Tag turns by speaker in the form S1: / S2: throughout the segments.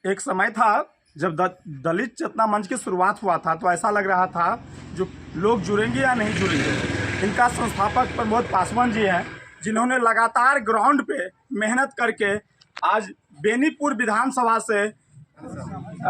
S1: एक समय था जब दलित चेतना मंच की शुरुआत हुआ था, तो ऐसा लग रहा था जो लोग जुड़ेंगे या नहीं जुड़ेंगे। इनका संस्थापक प्रमोद पासवान जी हैं, जिन्होंने लगातार ग्राउंड पे मेहनत करके आज बेनीपुर विधानसभा से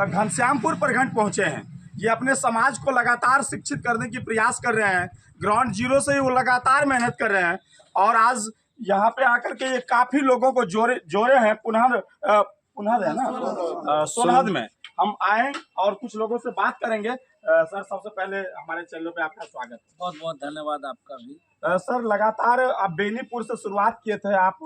S1: घनश्यामपुर प्रखंड पहुंचे हैं। ये अपने समाज को लगातार शिक्षित करने की प्रयास कर रहे हैं। ग्राउंड जीरो से ही वो लगातार मेहनत कर रहे हैं और आज यहाँ पे आकर के ये काफी लोगों को जोड़े हैं। पुनः है ना सोनहद में हम आए और कुछ लोगों से बात करेंगे। सर, सबसे पहले हमारे चैनल पे आपका स्वागत है।
S2: बहुत बहुत धन्यवाद आपका भी।
S1: सर, लगातार आप बेनीपुर से शुरुआत किए थे, आप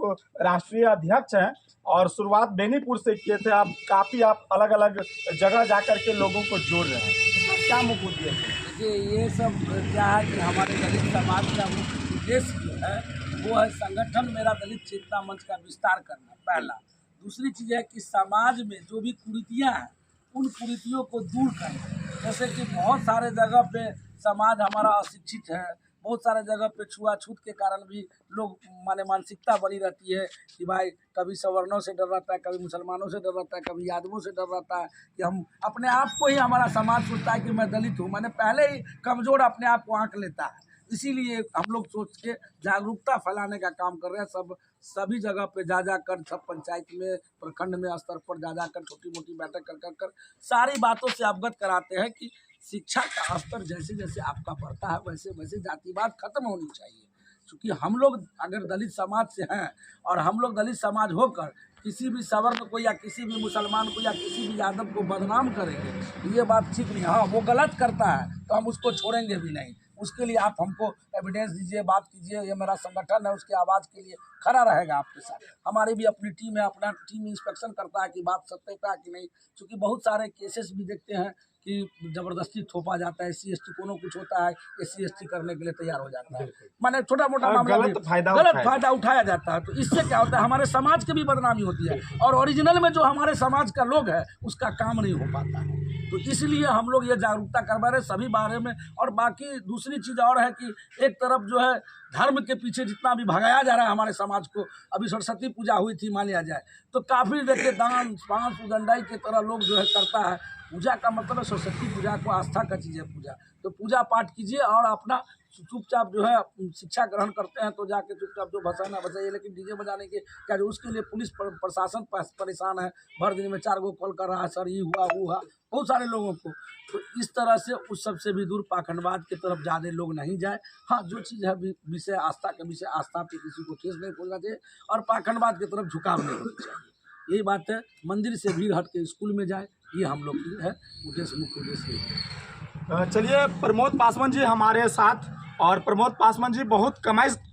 S1: राष्ट्रीय अध्यक्ष हैं और शुरुआत बेनीपुर से किए थे। आप अलग अलग जगह जाकर के लोगों को जोड़ रहे हैं, क्या मुख्य उद्देश्य है?
S2: देखिए, ये सब क्या है कि हमारे दलित समाज का मुख्य उद्देश्य जो है वो है संगठन मेरा दलित चेतना मंच का विस्तार करना, पहला। दूसरी चीज़ है कि समाज में जो भी कुरीतियाँ हैं उन कुरीतियों को दूर करना। जैसे कि बहुत सारे जगह पे समाज हमारा अशिक्षित है, बहुत सारे जगह पे छुआछूत के कारण भी लोग मानसिकता बनी रहती है कि भाई कभी सवर्णों से डर रहता है, कभी मुसलमानों से डर रहता है, कभी यादवों से डर रहता है कि हम अपने आप को ही, हमारा समाज सोचता है कि मैं दलित हूँ, मैंने पहले ही कमज़ोर अपने आप को आंक लेता है। इसीलिए हम लोग सोच के जागरूकता फैलाने का काम कर रहे हैं। सभी जगह पे जा कर, सब पंचायत में, प्रखंड में स्तर पर जा कर छोटी मोटी बैठक कर सारी बातों से अवगत कराते हैं कि शिक्षा का स्तर जैसे जैसे आपका बढ़ता है वैसे वैसे जातिवाद खत्म होनी चाहिए। क्योंकि हम लोग अगर दलित समाज से हैं और हम लोग दलित समाज होकर किसी भी सवर्ण को या किसी भी मुसलमान को या किसी भी यादव को बदनाम करेंगे, ये बात ठीक नहीं। हाँ, वो गलत करता है तो हम उसको छोड़ेंगे भी नहीं। उसके लिए आप हमको एविडेंस दीजिए, बात कीजिए। ये मेरा संगठन है, उसकी आवाज़ के लिए खड़ा रहेगा आपके साथ। हमारी भी अपनी टीम है, अपना टीम इंस्पेक्शन करता है कि बात सत्य है कि नहीं। क्योंकि बहुत सारे केसेस भी देखते हैं कि ज़बरदस्ती थोपा जाता है, SC ST कोनो कुछ होता है, SC ST करने के लिए तैयार हो जाता है। माने छोटा मोटा मामला
S1: गलत
S2: फायदा उठाया जाता है। तो इससे क्या होता है, हमारे समाज की भी बदनामी होती है और ओरिजिनल में जो हमारे समाज का लोग है उसका काम नहीं हो पाता है। तो इसलिए हम लोग ये जागरूकता करवा रहे सभी बारे में। और बाकी दूसरी चीज़ और है कि एक तरफ जो है धर्म के पीछे जितना भी भगाया जा रहा है हमारे समाज को। अभी सरस्वती पूजा हुई थी, मान लिया जाए, तो काफ़ी देखिए दान पांच उदंडाई की तरह लोग जो है करता है। पूजा का मतलब है सरस्वती पूजा को आस्था का चीज़ है पूजा। तो पूजा पाठ कीजिए और अपना चुपचाप जो है शिक्षा ग्रहण करते हैं तो जाके चुपचाप जो बचाना बचाइए। लेकिन डीजे बजाने के क्या, जो उसके लिए पुलिस प्रशासन परेशान है, भर दिन में 4 गो कॉल कर रहा है, सर ये हुआ बहुत सारे लोगों को। तो इस तरह से उस सबसे भी दूर पाखंडवाद की तरफ ज़्यादा लोग नहीं जाए। हाँ, जो चीज़ है विषय आस्था के विषय, आस्था पे किसी को ठेस नहीं पहुँचना चाहिए और पाखंडवाद की तरफ झुकाव नहीं होना चाहिए। यही बात है। मंदिर से भीड़ हट के स्कूल में जाए, ये हम लोग की है उद्देश्य, मुख्य उद्देश्य।
S1: चलिए, प्रमोद पासवान जी हमारे साथ, और प्रमोद पासवान जी बहुत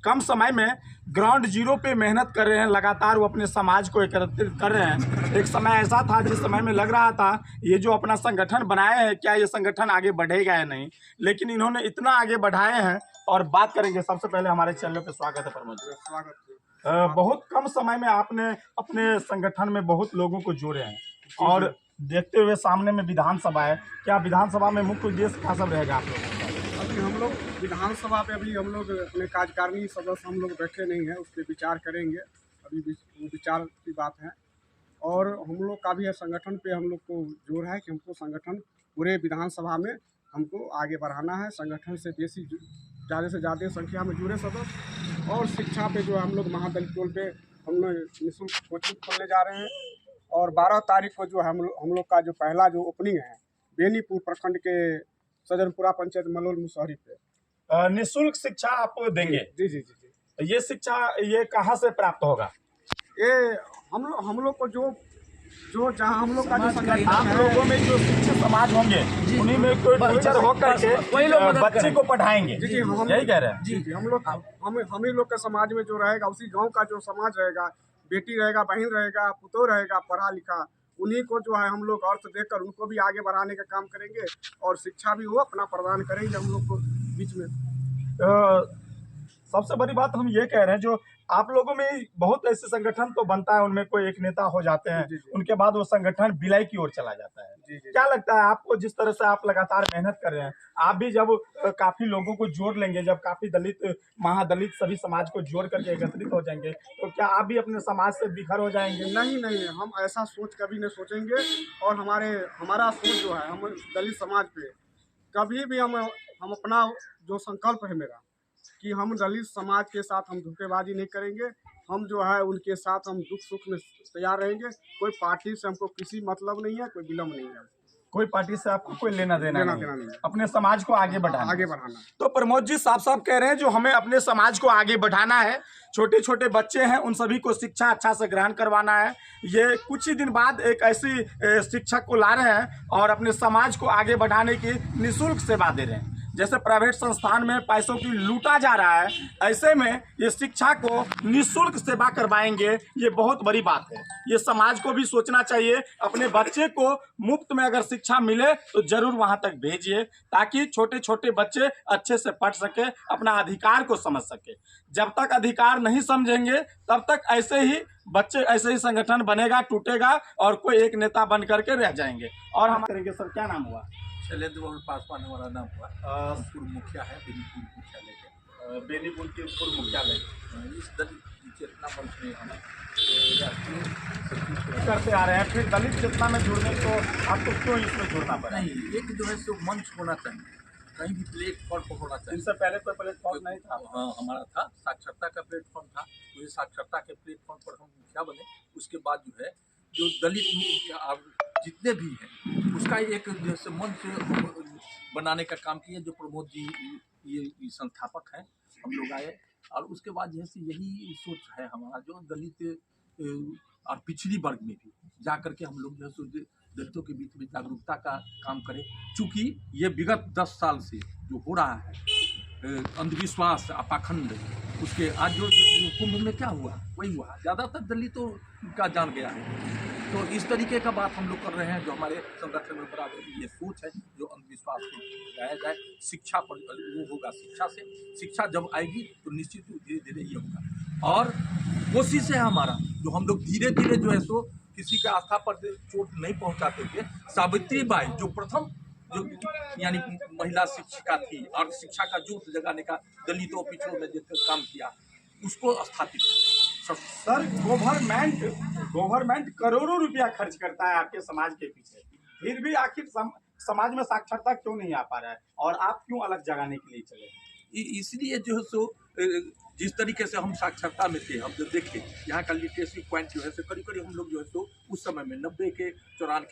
S1: कम समय में ग्राउंड जीरो पे मेहनत कर रहे हैं। लगातार वो अपने समाज को एकत्रित कर रहे हैं। एक समय ऐसा था जिस समय में लग रहा था ये जो अपना संगठन बनाए हैं, क्या ये संगठन आगे बढ़ेगा या नहीं, लेकिन इन्होंने इतना आगे बढ़ाए हैं। और बात करेंगे, सबसे पहले हमारे चैनल पे स्वागत है प्रमोद जी। स्वागत। बहुत कम समय में आपने अपने संगठन में बहुत लोगों को जोड़े हैं और देखते हुए सामने में विधानसभा है, क्या विधानसभा में मुख्य उद्देश्य क्या सब रहेगा आप लोगों का?
S3: अभी हम लोग विधानसभा पे हम लोग अपने कार्यकारिणी सदस्य हम लोग बैठे नहीं हैं, उस पर विचार करेंगे। अभी विचार की बात है और हम लोग का भी है संगठन पे हम लोग को जोर है कि हमको संगठन पूरे विधानसभा में हमको आगे बढ़ाना है। संगठन से ज़्यादा से ज़्यादा संख्या में जुड़े सदस्य और शिक्षा पे जो हम लोग महादलित टोल पे हम लोग निःशुल्क कोचिंग खोलने जा रहे हैं। और 12 तारीख को जो हम लोग का जो पहला जो ओपनिंग है बेनीपुर प्रखंड के सजनपुरा पंचायत मलोल मुसहरी पे
S1: निःशुल्क शिक्षा आप देंगे?
S3: जी जी जी जी।
S1: ये शिक्षा ये कहाँ से प्राप्त होगा?
S3: ये हम लोग को जो जहाँ हम लोग का जो संगठन
S1: आप लोगों में जो शिक्षित समाज होंगे उन्हीं में कोई टीचर होकर के बच्चे को पढ़ाएंगे।
S3: जी जी, हम
S1: यही कह रहे हैं।
S3: जी जी, हम ही लोग के समाज में जो रहेगा, उसी गाँव का जो समाज रहेगा, बेटी रहेगा, बहन रहेगा, पुतोह रहेगा पढ़ा लिखा, उन्हीं को जो है हम लोग अर्थ देकर उनको भी आगे बढ़ाने का काम करेंगे और शिक्षा भी वो अपना प्रदान करेंगे हम लोग को बीच में।
S1: सबसे बड़ी बात हम ये कह रहे हैं, जो आप लोगों में बहुत ऐसे संगठन तो बनता है, उनमें कोई एक नेता हो जाते हैं, उनके बाद वो संगठन विलय की ओर चला जाता है।
S3: जी जी।
S1: क्या लगता है आपको, जिस तरह से आप लगातार मेहनत कर रहे हैं, आप भी जब काफी लोगों को जोड़ लेंगे, जब काफी दलित महादलित सभी समाज को जोड़ करके एकत्रित हो जाएंगे, तो क्या आप भी अपने समाज से बिखर हो जाएंगे?
S3: नहीं नहीं, हम ऐसा सोच कभी नहीं सोचेंगे। और हमारा सोच जो है, हम दलित समाज पे कभी भी हम अपना जो संकल्प है मेरा कि हम दलित समाज के साथ हम धोखेबाजी नहीं करेंगे। हम जो है उनके साथ हम दुख सुख में तैयार रहेंगे। कोई पार्टी से हमको किसी मतलब नहीं है, कोई विलम्ब नहीं है,
S1: कोई पार्टी से आपको कोई लेना देना
S3: लेना
S1: नहीं,
S3: देना नहीं है।
S1: अपने समाज को आगे बढ़ाना।
S3: आगे बढ़ाना।
S1: तो प्रमोद जी साफ साफ कह रहे हैं जो हमें अपने समाज को आगे बढ़ाना है, छोटे छोटे बच्चे हैं उन सभी को शिक्षा अच्छा से ग्रहण करवाना है। ये कुछ ही दिन बाद एक ऐसी शिक्षक को ला रहे हैं और अपने समाज को आगे बढ़ाने की निःशुल्क सेवा दे रहे हैं। जैसे प्राइवेट संस्थान में पैसों की लूटा जा रहा है, ऐसे में ये शिक्षा को निःशुल्क सेवा करवाएंगे, ये बहुत बड़ी बात है। ये समाज को भी सोचना चाहिए, अपने बच्चे को मुफ्त में अगर शिक्षा मिले तो जरूर वहां तक भेजिए, ताकि छोटे छोटे बच्चे अच्छे से पढ़ सके, अपना अधिकार को समझ सके। जब तक अधिकार नहीं समझेंगे तब तक ऐसे ही बच्चे, ऐसे ही संगठन बनेगा, टूटेगा और कोई एक नेता बन करके रह जाएंगे। और हम करेंगे। सर क्या नाम हुआ?
S4: शैलेंद्र मोहन पासवान हमारा नाम हुआ। पूर्व मुखिया है बेनीपुर मुख्यालय के,
S1: बेनीपुर के पूर्व मुख्यालय।
S4: इस दलित चेतना मंच में हम
S1: करते आ रहे हैं, फिर दलित चेतना में जुड़ने को आपको क्यों इसमें जुड़ना पड़ा?
S4: नहीं, एक जो है सो मंच होना चाहिए, कहीं भी प्लेटफॉर्म होना चाहिए।
S1: इससे पहले कोई प्लेटफॉर्म नहीं था?
S4: हाँ, हमारा था, साक्षरता का प्लेटफॉर्म था। वही साक्षरता के प्लेटफॉर्म पर हम मुखिया बने। उसके बाद जो है जो दलित जितने भी हैं उसका एक जैसे मंच बनाने का काम किया, जो प्रमोद जी ये संस्थापक हैं। हम लोग आए और उसके बाद जैसे यही सोच है हमारा, जो दलित और पिछड़ी वर्ग में भी जा करके हम लोग जो है दलितों के बीच में जागरूकता का काम करें। चूँकि ये विगत 10 साल से जो हो रहा है अंधविश्वास, पाखंड, उसके आज जो कुंभ में क्या हुआ वही हुआ, ज़्यादातर दलितों का जान गया है। तो इस तरीके का बात हम लोग कर रहे हैं, जो हमारे संगठन में बराबर ये सोच है, जो अंधविश्वास को लाया जाए। शिक्षा पर वो होगा, शिक्षा से, शिक्षा जब आएगी तो निश्चित धीरे धीरे ये होगा। और कोशिश है हमारा, जो हम लोग धीरे धीरे जो है सो किसी का आस्था पर चोट नहीं पहुंचाते हुए, सावित्री बाई जो प्रथम जो यानी महिला शिक्षिका थी और शिक्षा का जोत जगाने का दलितों पिछड़ों में जितना काम किया, उसको स्थापित।
S1: सर गवर्नमेंट करोड़ों रुपया खर्च करता है आपके समाज के पीछे, फिर भी आखिर समाज में साक्षरता क्यों नहीं आ पा रहा है, और आप क्यों अलग जगाने के लिए चले?
S4: इसलिए जो है सो जिस तरीके से हम साक्षरता में थे, हम जो देखे यहाँ का लिटरेसी पॉइंट जो है सो करीब करीब हम लोग जो है सो उस समय में 90 के 94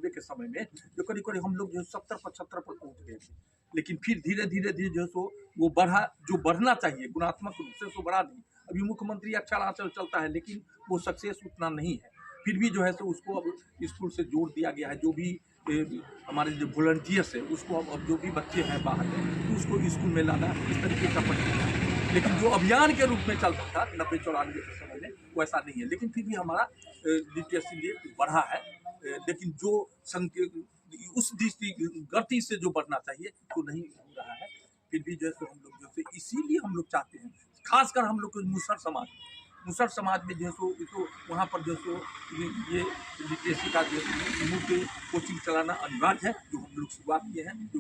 S4: के समय में जो करीब करीब हम लोग जो है 70-75 पर पहुँच गए थे। लेकिन फिर धीरे धीरे जो है सो वो बढ़ा, जो बढ़ना चाहिए गुणात्मक रूप से सो बढ़ा नहीं। अभी मुख्यमंत्री अक्षरांचल चलता है लेकिन वो सक्सेस उतना नहीं है। फिर भी जो है सो उसको अब स्कूल से जोड़ दिया गया है। जो भी हमारे जो वॉलंटियर्स है उसको अब जो भी बच्चे हैं बाहर में उसको स्कूल में लाना, इस तरीके का प्रक्रिया है। लेकिन जो अभियान के रूप में चलता था 90-94 के समय में वो ऐसा नहीं है। लेकिन फिर भी हमारा लिटरेसी रेट बढ़ा है। लेकिन जो उस गति से जो बढ़ना चाहिए तो नहीं हो रहा है। फिर भी जो है हम लोग जो है इसीलिए हम लोग चाहते हैं, खासकर हम लोग को मुसर समाज में जो है सो वहाँ पर जो सो ये लिटरेसी का जो मुफ्त कोचिंग चलाना अनिवार्य है, जो हम लोग शुरुआत किए हैं, जो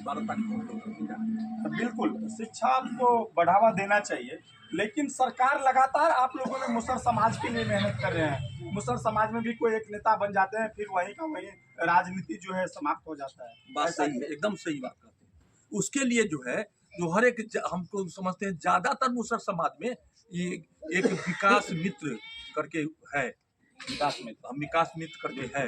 S4: 12 तारीख को हम लोग।
S1: बिल्कुल, शिक्षा को बढ़ावा देना चाहिए, लेकिन सरकार लगातार आप लोगों ने मुसर समाज के लिए मेहनत कर रहे हैं। मुसर समाज में भी कोई एक नेता बन जाते हैं, फिर वही का वही राजनीति जो है समाप्त हो जाता है।
S4: बात सही है, एकदम सही बात करते हैं। उसके लिए जो है जो हर एक हमको समझते हैं, ज़्यादातर मुसर समाज में ये एक विकास मित्र करके है, विकास मित्र करके है,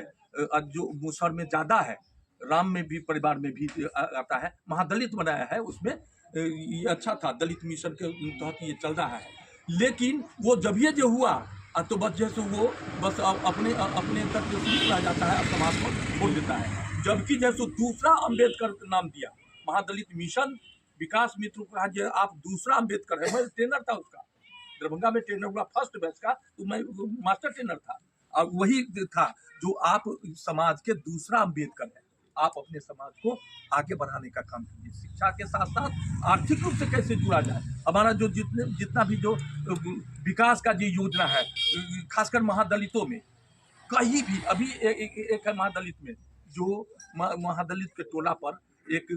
S4: जो मुसर में ज़्यादा है। राम में भी परिवार में भी आता है, महादलित बनाया है, उसमें ये अच्छा था। दलित मिशन के तहत ये चल रहा है। लेकिन वो जब ये जो हुआ तो बस जैसे वो बस अपने तक जो सीमित रह जाता है, समाज को छोड़ देता है। जबकि जैसे दूसरा अम्बेडकर का नाम दिया, महादलित मिशन विकास मित्र को आज आप दूसरा अम्बेडकर है। मैं ट्रेनर था उसका, दरभंगा में ट्रेनर हुआ फर्स्ट बैच का, तो मैं मास्टर ट्रेनर था। और वही था जो आप समाज के दूसरा अम्बेडकर है। आप अपने समाज को आगे बढ़ाने का काम कीजिए। शिक्षा के साथ साथ आर्थिक रूप से कैसे जुड़ा जाए। हमारा जो जितना भी जो विकास का जो योजना है, खासकर महादलितों में कहीं भी अभी एक है महादलित में, जो महादलित के टोला पर एक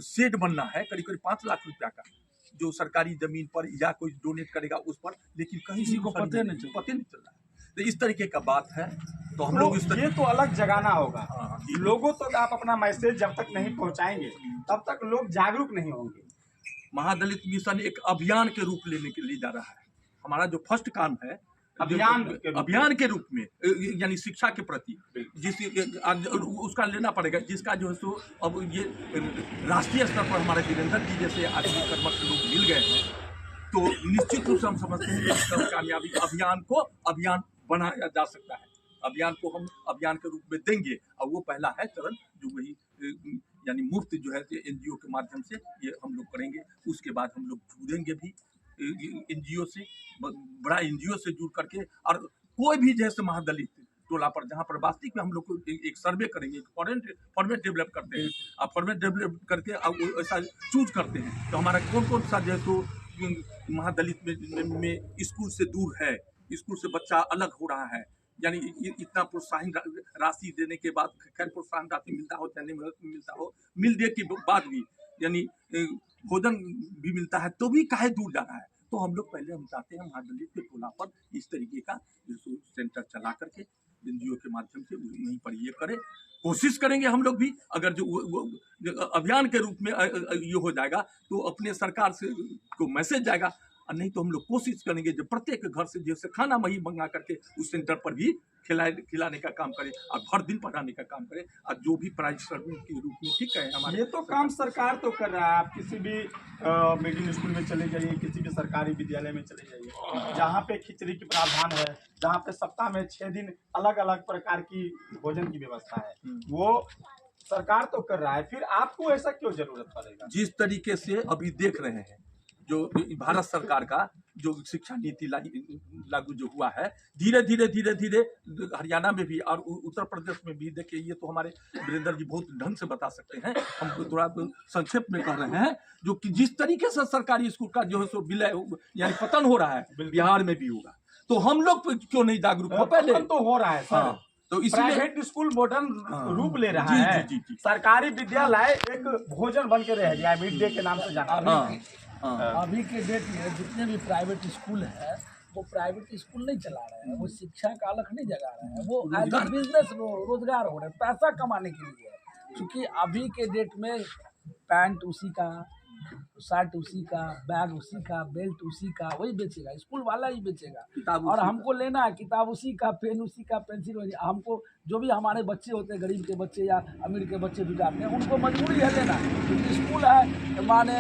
S4: शेड बनना है करीब करीब 5 लाख रुपया का, जो सरकारी जमीन पर या कोई डोनेट करेगा उस पर, लेकिन कहीं
S2: किसी को पते नहीं
S4: चल रहा है। तो इस तरीके का बात है, तो हम लोग इस
S1: ये तो अलग जगाना होगा।
S4: हाँ।
S1: लोगों तक आप अपना मैसेज जब तक नहीं पहुंचाएंगे तब तक लोग जागरूक नहीं होंगे।
S4: महादलित मिशन एक अभियान के रूप लेने के लिए जा रहा है। हमारा जो फर्स्ट काम है अभियान के रूप में, यानी शिक्षा के प्रति उसका लेना पड़ेगा, जिसका जो है सो अब ये राष्ट्रीय स्तर पर हमारे वीरेंद्र जी जैसे आदमी कर्मठ लोग मिल गए हैं, तो निश्चित रूप से हम समझते हैं कि कामयाबी अभियान बनाया जा सकता है। अभियान को हम अभियान के रूप में देंगे, और वो पहला है चरण जो वही यानी मुफ्त जो है एनजीओ के माध्यम से ये हम लोग करेंगे। उसके बाद हम लोग जुड़ेंगे भी एनजीओ से, बड़ा एनजीओ से जुड़ करके, और कोई भी जैसे महादलित टोला पर जहाँ पर वास्तविक में हम लोग को एक सर्वे करेंगे, फॉर्मेट डेवलप करते हैं, और फॉर्मेट डेवलप करके अब ऐसा चूज करते हैं तो हमारा कौन कौन सा जो तो महादलित में स्कूल से दूर है, स्कूल से बच्चा अलग हो रहा है, यानी इतना प्रोत्साहन राशि देने के बाद, खैर प्रोत्साहन राशि मिलता हो चाहे नहीं मिलता हो, मिलने के बाद भी यानी भोजन भी मिलता है तो भी काहे दूर जा रहा है। तो हम लोग पहले हम चाहते हैं महादलित के टोला पर इस तरीके का सेंटर चला करके एनजीओ के माध्यम से वहीं पर ये करें, कोशिश करेंगे हम लोग भी। अगर जो अभियान के रूप में ये हो जाएगा तो अपने सरकार से को मैसेज जाएगा, और नहीं तो हम लोग कोशिश करेंगे जो प्रत्येक घर से जैसे खाना वही मंगा करके उस सेंटर पर भी खिलाने का काम करें, और हर दिन पढ़ाने का काम करें, और जो भी प्राइज सर्विस के रूप में ठीक है हमारे।
S1: ये तो काम सरकार तो कर रहा है। आप किसी भी मिडिल स्कूल में चले जाइए, किसी भी सरकारी विद्यालय में चले जाइए, जहाँ पे खिचड़ी की प्रावधान है, जहाँ पे सप्ताह में 6 दिन अलग अलग प्रकार की भोजन की व्यवस्था है, वो सरकार तो कर रहा है। फिर आपको ऐसा क्यों जरूरत पड़ेगा?
S4: जिस तरीके से अभी देख रहे हैं जो भारत सरकार का जो शिक्षा नीति लागू जो हुआ है, धीरे धीरे हरियाणा में भी और उत्तर प्रदेश में भी, देखिए ये तो हमारे वीरेंद्र जी बहुत ढंग से बता सकते हैं, हम थोड़ा संक्षेप में कह रहे हैं, जो कि जिस तरीके से सरकारी स्कूल का जो है सो विलय यानी पतन हो रहा है, बिहार में भी होगा, तो हम लोग क्यों नहीं जागरूक हो? पहले
S1: तो हो रहा है सर,
S4: तो इसलिए
S1: प्राइवेट स्कूल मॉडर्न रूप ले रहा है।
S4: जी।
S1: सरकारी विद्यालय एक भोजन बन के रह गया है, मिड डे के नाम से जाना।
S2: अभी के डेट में जितने भी प्राइवेट स्कूल है वो प्राइवेट स्कूल नहीं चला रहे हैं, वो शिक्षा का अलग नहीं जगा रहे हैं, वो एज ए बिजनेस रोजगार हो रहे हैं, पैसा कमाने के लिए। क्योंकि अभी के डेट में पैंट उसी का, शर्ट उसी का, बैग उसी का, बेल्ट उसी का, वही बेचेगा, स्कूल वाला ही बेचेगा। और हमको लेना है किताब उसी का, पेन उसी का, पेंसिल उसी। हमको जो भी हमारे बच्चे होते हैं, गरीब के बच्चे या अमीर के बच्चे भी जाते हैं, उनको मजबूरी है लेना, क्योंकि स्कूल है माने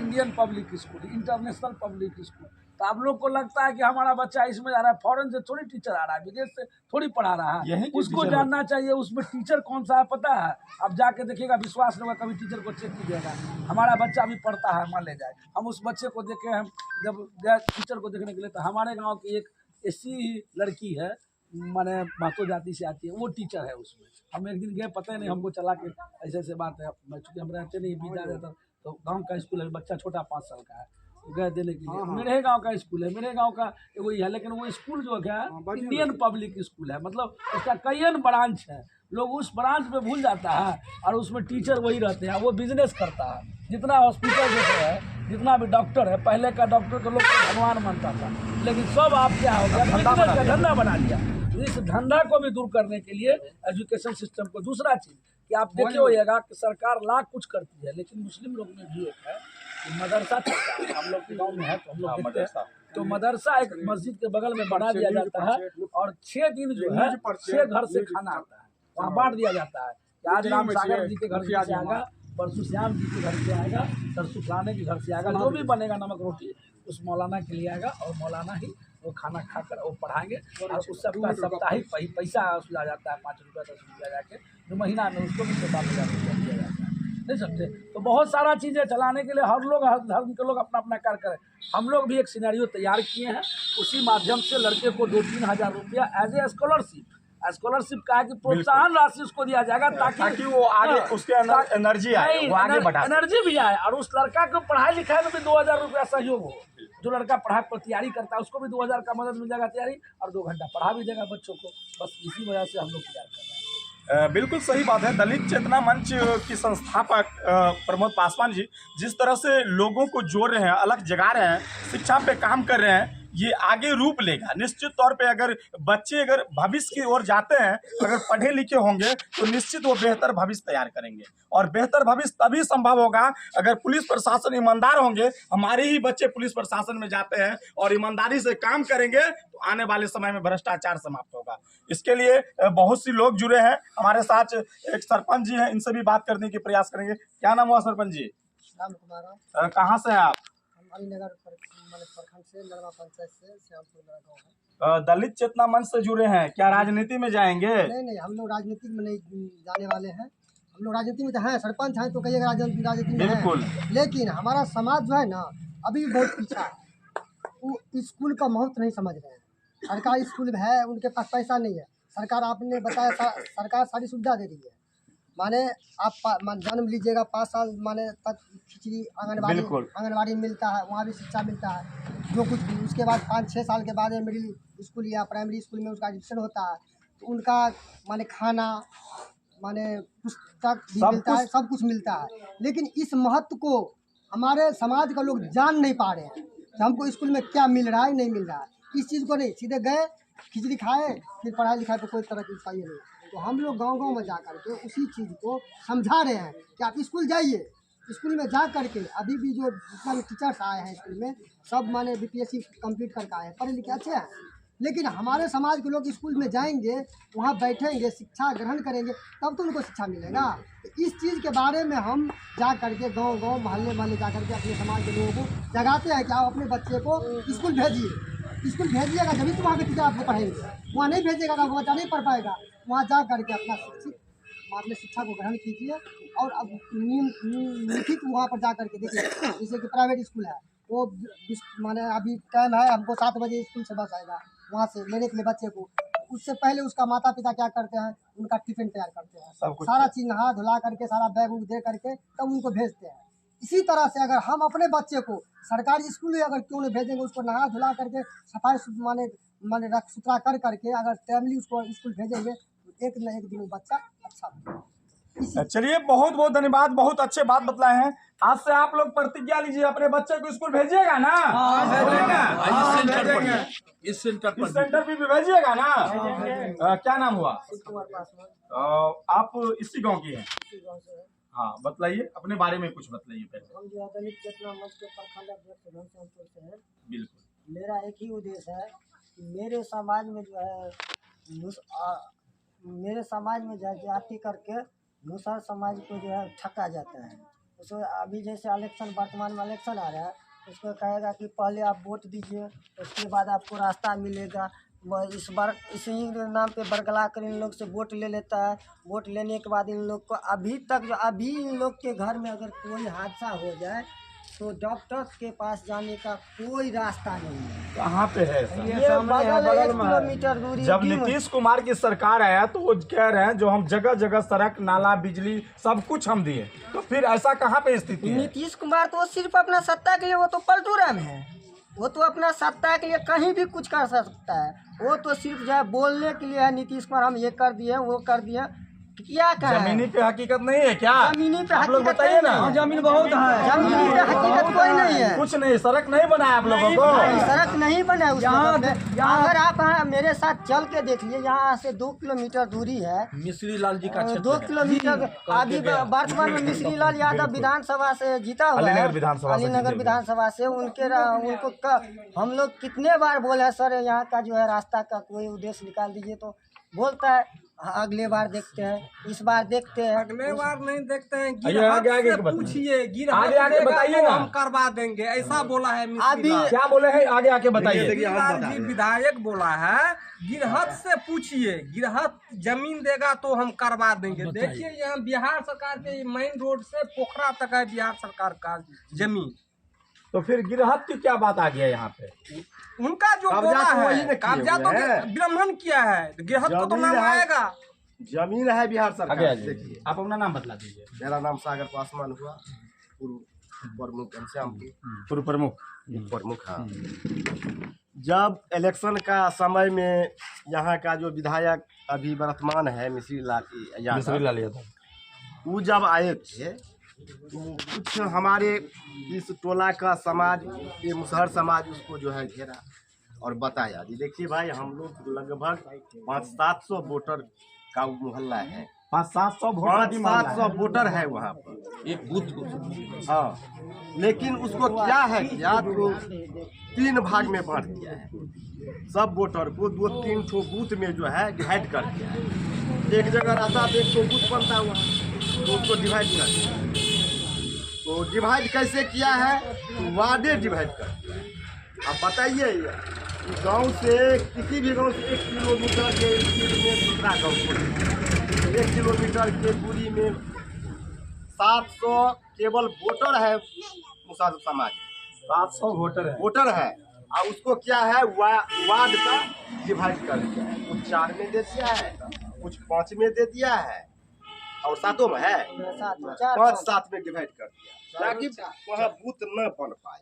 S2: Indian public school, international public school. तो आप लोग को लगता है कि हमारा बच्चा इसमें जा रहा है, फॉरेन से थोड़ी टीचर आ रहा है, विदेश से थोड़ी पढ़ा रहा है, उसको जानना चाहिए उसमें टीचर कौन सा है पता है। अब जाके देखिएगा, विश्वास नहीं होगा, कभी टीचर को चेक कीजिएगा। हमारा बच्चा भी पढ़ता है, मान ले जाए, हम उस बच्चे को देखे, हम जब गए टीचर को देखने के लिए, तो हमारे गाँव की एक ऐसी लड़की है, माने महतो जाति से आती है, वो टीचर है उसमें। हम एक दिन गए, पता ही नहीं हमको, चला के ऐसे ऐसे बात है, चूँकि हम रहते नहीं बीता रहता, तो गांव का स्कूल है, बच्चा छोटा 5 साल का है, गए देने के लिए। मेरे गांव का स्कूल है, मेरे गांव का वही है, लेकिन वो स्कूल जो है इंडियन पब्लिक स्कूल है, मतलब उसका कई ब्रांच है। लोग उस ब्रांच पे भूल जाता है, और उसमें टीचर वही रहते हैं, वो बिजनेस करता है। जितना हॉस्पिटल जैसे है, जितना भी डॉक्टर है, पहले का डॉक्टर को लोग भगवान मानता था, लेकिन सब आप क्या हो गया, बिजनेस का धंधा बना लिया। इस धंधा को भी दूर करने के लिए एजुकेशन सिस्टम को, दूसरा चीज़ कि आप देखे होइएगा कि सरकार लाख कुछ करती है, लेकिन मुस्लिम लोग में भी एक है कि मदरसा चलता है। हम लोग के गाँव में है तो हम लोग देखते हैं, तो मदरसा एक मस्जिद के बगल में बना दिया जाता है, और 6 दिन जो है 6 घर से खाना आता है, वहाँ बांट दिया जाता है कि आज राम सागर जी के घर से आएगा, परसों श्याम जी के घर से आएगा, सरसों फलाने के घर से आएगा, जो भी बनेगा नमक रोटी उस मौलाना के लिए आएगा, और मौलाना ही वो खाना खाकर वो पढ़ाएंगे, और उस साप्ताहिक पैसा वसूला जाता है, 5 रुपया 10 रुपया जाके, जो महीना में उसको भी 7,000 रुपया दिया जाता है। नहीं समझे? तो बहुत सारा चीज़ें चलाने के लिए हर लोग, हर धर्म के लोग अपना अपना कार्य करें। हम लोग भी एक सिनेरियो तैयार किए हैं, उसी माध्यम से लड़के को 2-3 हज़ार रुपया एज ए स्कॉलरशिप स्कॉलरशिप का है कि प्रोत्साहन राशि उसको दिया जाएगा
S1: ताकि वो आगे उसके अंदर एनर्जी आए, वो आगे बढ़ा सके।
S2: एनर्जी भी आए, और उस लड़का को पढ़ाई लिखाई में भी 2000 रुपया सहयोग हो। जो लड़का पढ़ाई पर तैयारी करता है उसको भी 2000 का मदद मिल जाएगा तैयारी, और 2 घंटा पढ़ा भी देगा बच्चों को। बस इसी वजह से हम लोग तैयार कर रहे हैं।
S1: बिल्कुल सही बात है। दलित चेतना मंच की संस्थापक प्रमोद पासवान जी जिस तरह से लोगों को जोड़ रहे हैं, अलग जगा रहे हैं, शिक्षा पे काम कर रहे हैं, ये आगे रूप लेगा निश्चित तौर पे। अगर बच्चे अगर भविष्य की ओर जाते हैं, अगर पढ़े लिखे होंगे तो निश्चित वो बेहतर भविष्य तैयार करेंगे, और बेहतर भविष्य तभी संभव होगा अगर पुलिस प्रशासन ईमानदार होंगे। हमारे ही बच्चे पुलिस प्रशासन में जाते हैं और ईमानदारी से काम करेंगे तो आने वाले समय में भ्रष्टाचार समाप्त होगा। इसके लिए बहुत सी लोग जुड़े हैं हमारे साथ। एक सरपंच जी हैं, इनसे भी बात करने की प्रयास करेंगे। क्या नाम हुआ सरपंच जी?
S5: राम कुमार।
S1: कहाँ से हैं आप?
S5: अलीनगर प्रखंड से, नरवा पंचायत से, श्यामपुर मेरा गाँव है।
S1: दलित चेतना मंच से जुड़े हैं, क्या राजनीति में जाएंगे?
S5: नहीं, हम लोग राजनीति में नहीं जाने वाले हैं। हम लोग राजनीति में तो हैं, सरपंच हैं तो कहिएगा राजनीति में
S1: बिल्कुल।
S5: हैं। लेकिन हमारा समाज जो है ना अभी भी बहुत पीछा है। वो स्कूल का महत्व नहीं समझ रहे हैं। सरकारी स्कूल है, उनके पास पैसा नहीं है। सरकार आपने बताया सरकार सारी सुविधा दे रही है। माने आप जन्म लीजिएगा 5 साल माने तक खिचड़ी आंगनबाड़ी मिलता है, वहाँ भी शिक्षा मिलता है जो कुछ भी। उसके बाद 5-6 साल के बाद मिडिल स्कूल या प्राइमरी स्कूल में उसका एडमिशन होता है, तो उनका माने खाना माने पुस्तक भी मिलता है, सब कुछ मिलता है। लेकिन इस महत्व को हमारे समाज का लोग जान नहीं पा रहे हैं कि हमको स्कूल में क्या मिल रहा है, नहीं मिल रहा है। इस चीज़ को नहीं, सीधे गए खिचड़ी खाए, फिर पढ़ाई लिखाई पर कोई तरह की चाहिए नहीं। तो हम लोग गांव-गांव में जा कर के उसी चीज़ को समझा रहे हैं कि आप स्कूल जाइए। स्कूल में जा कर के अभी भी जो जितना भी टीचर्स आए हैं स्कूल में सब माने BPSC कंप्लीट करके आए हैं, पढ़े लिखे अच्छे हैं। लेकिन हमारे समाज के लोग स्कूल में जाएंगे, वहाँ बैठेंगे, शिक्षा ग्रहण करेंगे, तब तो उनको शिक्षा मिलेगा। तो इस चीज़ के बारे में हम जा करके गांव-गांव, मोहल्ले-मोहल्ले जा करके अपने समाज के लोगों को जगाते हैं कि आप अपने बच्चे को स्कूल भेजिए। स्कूल भेजिएगा जब तो वहाँ के टीचर आपको पढ़ेंगे। वहाँ नहीं भेजिएगा तो आपका बच्चा नहीं पढ़ पाएगा। वहाँ जा करके अपना अपने शिक्षा को ग्रहण कीजिए। और अब लिखित वहाँ पर जा करके देखिए, जैसे कि प्राइवेट स्कूल है, वो माने अभी टाइम है, हमको 7 बजे स्कूल से बस आएगा वहाँ से लेने के लिए बच्चे को। उससे पहले उसका माता पिता क्या करते हैं, उनका टिफिन तैयार करते हैं, सारा चीज़ नहा धुला करके, सारा बैग उग दे करके तब उनको भेजते हैं। इसी तरह से अगर हम अपने बच्चे को सरकारी स्कूल में अगर क्यों नहीं भेजेंगे, उसको नहा धुला करके सफाई माने रख सुथरा कर करके अगर टाइमली उसको स्कूल भेजेंगे तो एक न एक दिन बच्चा अच्छा होगा।
S1: चलिए, बहुत बहुत धन्यवाद, बहुत अच्छे बात बतलाए हैं। आज से आप लोग प्रतिज्ञा लीजिए, अपने बच्चे को स्कूल भेजिएगा ना?
S4: इस सेंटर
S1: भी भेजिएगा ना? क्या नाम हुआ? आप इसी गांव की हैं? हाँ, बतलाइए अपने बारे में, कुछ बतलाइए पहले।
S5: हम जो दलित चेतना मंच के प्रखंड अध्यक्ष घनश्यामपुर से हैं।
S1: बिल्कुल।
S5: मेरा एक ही उद्देश्य है कि मेरे समाज में जो है मेरे समाज में जाति करके दूसरा समाज को जो है ठगा जाता है। उसको अभी जैसे इलेक्शन, वर्तमान में इलेक्शन आ रहा है, उसको कहेगा कि पहले आप वोट दीजिए, उसके बाद आपको रास्ता मिलेगा। वह इस बार इसी नाम पे बरगला कर इन लोग से वोट ले लेता है। वोट लेने के बाद इन लोग को अभी इन लोग के घर में अगर कोई हादसा हो जाए तो डॉक्टर के पास जाने का कोई रास्ता नहीं है।
S1: कहाँ पे है?
S5: ये बगल में 1 किलोमीटर दूरी।
S1: जब नीतीश कुमार की सरकार आया तो वो कह रहे हैं जो हम जगह जगह सड़क, नाला, बिजली सब कुछ हम दिए, तो फिर ऐसा कहाँ पे स्थिति है?
S5: नीतीश कुमार तो सिर्फ अपना सत्ता के लिए, वो तो पलटूराम है। वो तो अपना सत्ता के लिए कहीं भी कुछ कर सकता है। वो तो सिर्फ जो है बोलने के लिए है। नीतीश कुमार हम ये कर दिए, वो कर दिया, क्या कहा?
S1: जमीनी पे हकीकत नहीं है क्या?
S5: जमीनी पे
S1: आप लोग बताइए ना।
S5: जमीन बहुत है, जमीनी पे हकीकत कोई नहीं है।
S1: कुछ नहीं, सड़क नहीं बनाया आप लोगों को?
S5: सड़क नहीं बना है। अगर आप मेरे साथ चल के देख लिए, यहाँ से 2 किलोमीटर दूरी है
S4: मिश्री लाल जी का क्षेत्र
S5: 2 किलोमीटर। अभी वर्तमान में मिश्री लाल यादव विधानसभा से जीता हुआ है, अलीनगर विधानसभा से। उनको हम लोग कितने बार बोले हैं सर यहाँ का जो है रास्ता का कोई उद्देश्य निकाल दीजिए, तो बोलता है अगले बार देखते हैं, इस बार देखते हैं।
S6: अगले बार नहीं देखते हैं,
S1: आगे
S6: पूछिए,
S1: आगे बताइए ना,
S6: हम करवा देंगे, ऐसा बोला है।
S1: अभी क्या बोले हैं, आगे आके बताइए।
S6: विधायक बोला है, गिरहत से पूछिए, गिरहत जमीन देगा तो हम करवा देंगे। देखिए यहाँ बिहार सरकार के मेन रोड से पोखरा तक है बिहार सरकार का जमीन।
S1: तो फिर गिरहत की क्या बात आ गया यहाँ पे?
S6: उनका जो
S7: कब्जा
S6: बोला
S7: तो वही
S6: है
S7: ने किए
S6: कब्जा तो
S7: हुए हैं।
S6: ब्राह्मण किया है, गिरहत को तो
S7: जमीन
S6: नाम
S7: है।
S6: आएगा।
S7: जमीन है बिहार
S1: आगे
S7: सरकार।
S1: आइए।
S7: देखिए,
S1: आप अपना नाम बतला दीजिए।
S7: मेरा नाम सागर पासवान हुआ, पूर्व प्रमुख घनश्यामपुर
S1: पूर्व प्रमुख।
S7: प्रमुख। हाँ, जब इलेक्शन का समय में यहाँ का जो विधायक अभी वर्तमान है मिश्री लाल यादव, वो जब आए थे तो कुछ हमारे इस टोला का समाज, ये मुसहर समाज, उसको जो है घेरा और बताया जी देखिए भाई, हम लोग लगभग 500-700 वोटर का मोहल्ला है, 500-700 वोटर है वहाँ पर
S4: एक बूथ को।
S7: हाँ, लेकिन उसको क्या है क्या तो 3 भाग में बांट दिया है। सब वोटर को 2-3 ठो बूथ में जो है डिवाइड कर दिया है। एक जगह रहता तो 1 ठो बूथ बनता हुआ, तो उसको डिवाइड कर दिया। तो डिवाइड कैसे किया है? तो वार्डे डिवाइड कर दिया है। अब बताइए, गांव से किसी भी गांव से 1 किलोमीटर के स्पीड में दूसरा गांव को 1 किलोमीटर के दूरी में 700 केवल वोटर है मुसहर समाज,
S1: 700 वोटर है।
S7: और उसको क्या है वार्ड का डिवाइड कर दिया है। कुछ 4 में दे दिया है, कुछ 5 में दे दिया है, और 7 में है, 5-7 में डिवाइड कर दिया ताकि वहाँ बूथ न बन पाए।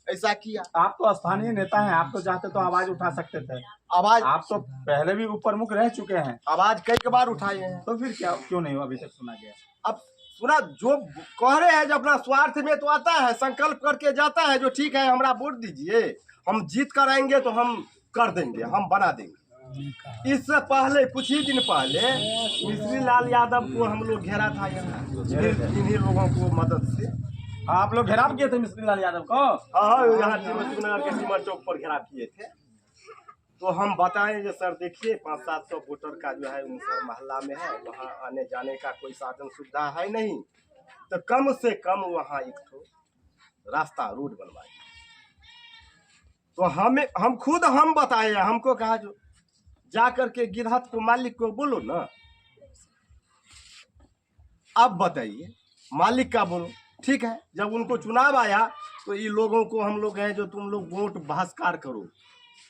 S7: ऐसा किया।
S1: आप तो स्थानीय नेता हैं, आप तो चाहते तो आवाज उठा सकते थे।
S7: आवाज
S1: आप तो पहले भी उप प्रमुख रह चुके हैं,
S7: आवाज कई बार उठाए हैं।
S1: तो फिर क्या क्यों नहीं अभी तक सुना गया?
S7: अब सुना, जो कह रहे हैं जो अपना स्वार्थ में तो आता है, संकल्प करके जाता है जो ठीक है हमारा वोट दीजिए, हम जीत कर आएंगे तो हम कर देंगे, हम बना देंगे। इससे पहले कुछ ही दिन पहले मिश्री लाल यादव को हम लोग घेरा था यहाँ, इन्हीं लोगों को मदद से।
S1: आप लोग घेराव किए थे मिश्री लाल यादव को?
S7: हाँ, यहाँ नगर के सीमा चौक पर घेराव किए थे। तो हम बताएं जो सर देखिए 500-700 वोटर का जो है मुसहर मोहल्ला में है, वहाँ आने जाने का कोई साधन सुविधा है नहीं, तो कम से कम वहाँ एक तो रास्ता रोड बनवाए। तो हम खुद बताए, हमको कहा जो जा करके गिरहत को मालिक को बोलो ना। अब बताइए मालिक का बोलो, ठीक है। जब उनको चुनाव आया तो ये लोगों को हम लोग हैं जो तुम लोग वोट बहिष्कार करो,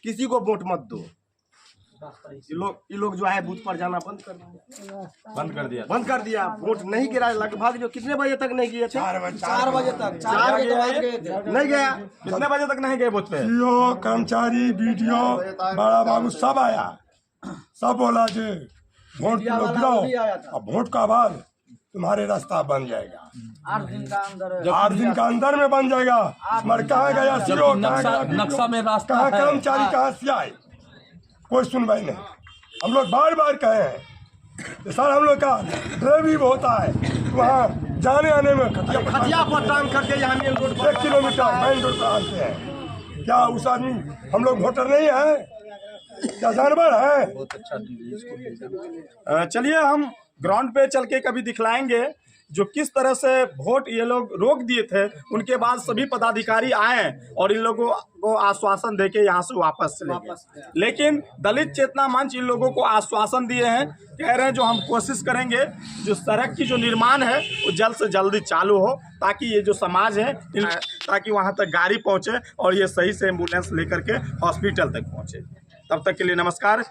S7: किसी को वोट मत दो। ये लोग जो है बूथ पर जाना बंद कर दिया। वोट नहीं गिरा, लगभग जो कितने बजे तक नहीं गए थे? 4 बजे तक नहीं गया।
S1: कितने बजे तक नहीं गए बूथ पे?
S8: सीओ, कर्मचारी, बीडीओ, बड़ा बाबू सब आया, सब बोला जी वोट लोग गिराओ, और वोट का बाद तुम्हारे रास्ता बन जाएगा। 8 दिन का अंदर में बन जाएगा। मगर कहाँ गया सीओ,
S4: नक्शा में रास्ता
S8: कहाँ
S4: है।
S8: कर्मचारी, कहाँ से आए, कोई सुनवाई नहीं। हम लोग बार कहे हैं सर, हम लोग का ड्राइविंग होता है वहाँ जाने आने में
S7: खटिया पर टांग करके यहाँ मेन रोड पर
S8: 1 किलोमीटर मेन रोड पर आते हैं। क्या उस आदमी हम लोग वोटर नहीं है? क्या जानवर है?
S1: चलिए हम ग्राउंड पे चल के कभी दिखलाएंगे जो किस तरह से वोट ये लोग रोक दिए थे, उनके बाद सभी पदाधिकारी आए और इन लोगों को आश्वासन देके यहाँ से वापस चले गए। लेकिन दलित चेतना मंच इन लोगों को आश्वासन दिए हैं, कह रहे हैं जो हम कोशिश करेंगे जो सड़क की जो निर्माण है वो जल्द से जल्दी चालू हो, ताकि ये जो समाज है ताकि वहाँ तक गाड़ी पहुँचे और ये सही से एम्बुलेंस लेकर के हॉस्पिटल तक पहुँचे। तब तक के लिए नमस्कार।